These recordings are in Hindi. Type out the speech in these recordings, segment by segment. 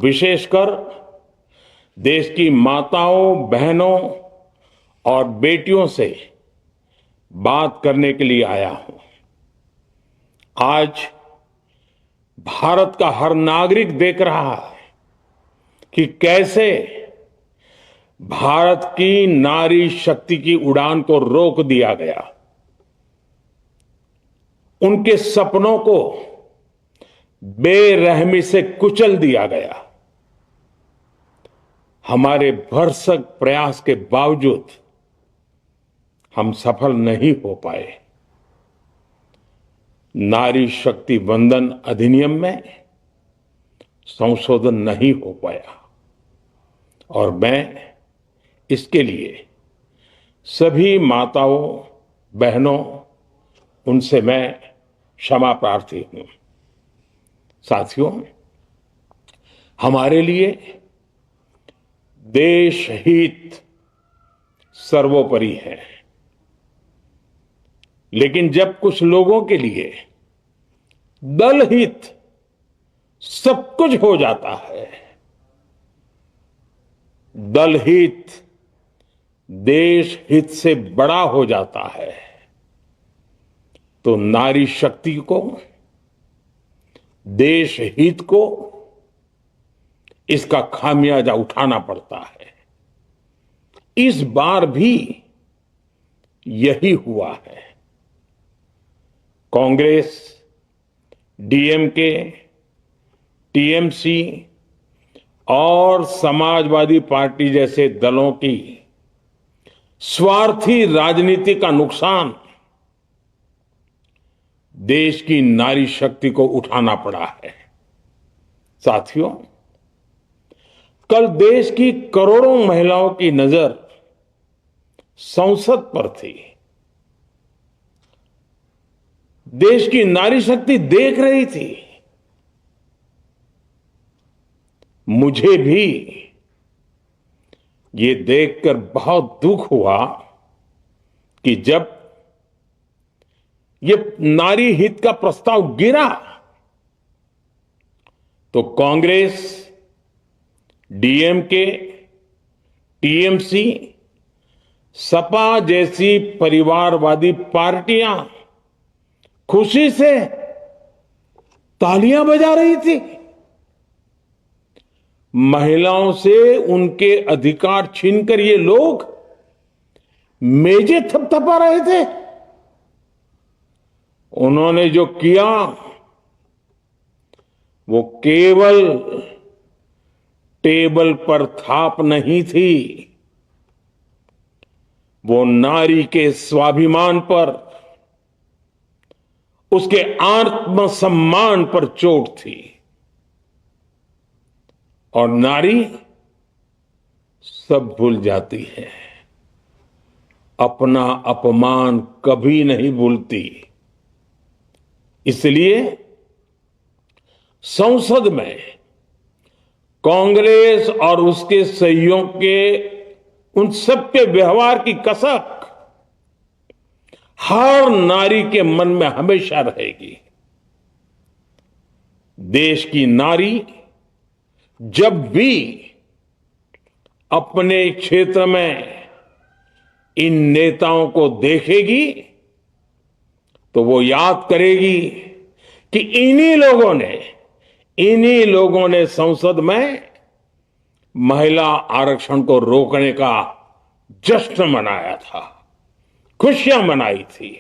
विशेषकर देश की माताओं, बहनों और बेटियों से बात करने के लिए आया हूं। आज भारत का हर नागरिक देख रहा है कि कैसे भारत की नारी शक्ति की उड़ान को रोक दिया गया, उनके सपनों को बेरहमी से कुचल दिया गया। हमारे भरसक प्रयास के बावजूद हम सफल नहीं हो पाए। नारी शक्ति वंदन अधिनियम में संशोधन नहीं हो पाया और मैं इसके लिए सभी माताओं, बहनों, उनसे मैं क्षमा प्रार्थी हूं। साथियों, हमारे लिए देश हित सर्वोपरि है, लेकिन जब कुछ लोगों के लिए दल हित सब कुछ हो जाता है, दल हित देश हित से बड़ा हो जाता है, तो नारी शक्ति को, देश हित को इसका खामियाजा उठाना पड़ता है। इस बार भी यही हुआ है। कांग्रेस, डीएमके, टीएमसी और समाजवादी पार्टी जैसे दलों की स्वार्थी राजनीति का नुकसान देश की नारी शक्ति को उठाना पड़ा है। साथियों, कल देश की करोड़ों महिलाओं की नजर संसद पर थी। देश की नारी शक्ति देख रही थी। मुझे भी ये देखकर बहुत दुख हुआ कि जब ये नारी हित का प्रस्ताव गिरा तो कांग्रेस, डीएमके, टीएमसी, सपा जैसी परिवारवादी पार्टियां खुशी से तालियां बजा रही थी। महिलाओं से उनके अधिकार छीनकर ये लोग मेजें थपथपा रहे थे। उन्होंने जो किया वो केवल टेबल पर थाप नहीं थी, वो नारी के स्वाभिमान पर, उसके आत्मसम्मान पर चोट थी। और नारी सब भूल जाती है, अपना अपमान कभी नहीं भूलती। इसलिए संसद में कांग्रेस और उसके सहयोगियों के उन सबके व्यवहार की कसक हर नारी के मन में हमेशा रहेगी। देश की नारी जब भी अपने क्षेत्र में इन नेताओं को देखेगी तो वो याद करेगी कि इन्हीं लोगों ने संसद में महिला आरक्षण को रोकने का जश्न मनाया था, खुशियां मनाई थी।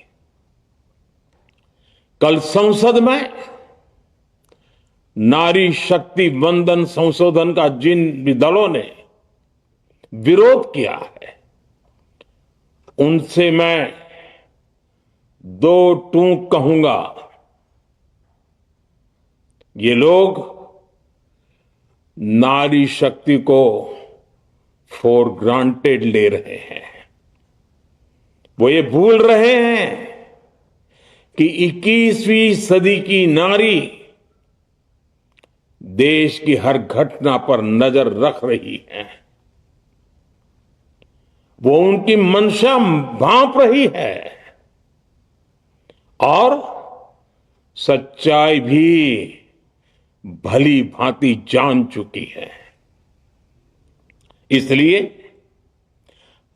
कल संसद में नारी शक्ति वंदन संशोधन का जिन भी दलों ने विरोध किया है, उनसे मैं दो टूक कहूंगा। ये लोग नारी शक्ति को फॉर ग्रांटेड ले रहे हैं। वो ये भूल रहे हैं कि 21वीं सदी की नारी देश की हर घटना पर नजर रख रही है। वो उनकी मंशा भांप रही है और सच्चाई भी भली भांति जान चुकी है। इसलिए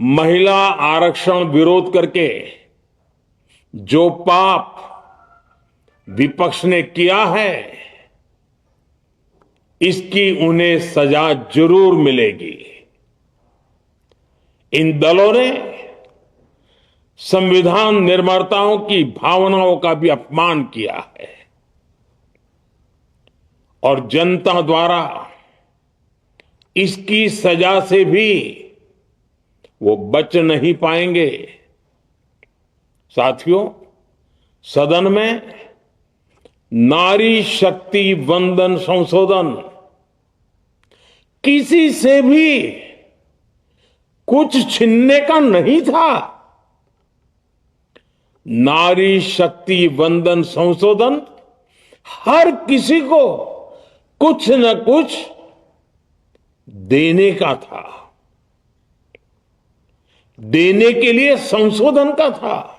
महिला आरक्षण विरोध करके जो पाप विपक्ष ने किया है, इसकी उन्हें सजा जरूर मिलेगी। इन दलों ने संविधान निर्माताओं की भावनाओं का भी अपमान किया है और जनता द्वारा इसकी सजा से भी वो बच नहीं पाएंगे। साथियों, सदन में नारी शक्ति वंदन संशोधन किसी से भी कुछ छीनने का नहीं था। नारी शक्ति वंदन संशोधन हर किसी को कुछ न कुछ देने का था, देने के लिए संशोधन का था।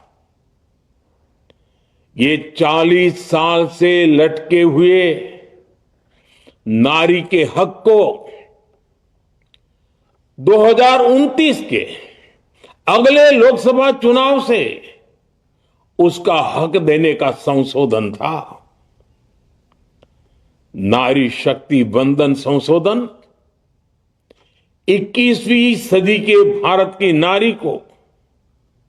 ये 40 साल से लटके हुए नारी के हक को 2029 के अगले लोकसभा चुनाव से उसका हक देने का संशोधन था। नारी शक्ति वंदन संशोधन 21वीं सदी के भारत की नारी को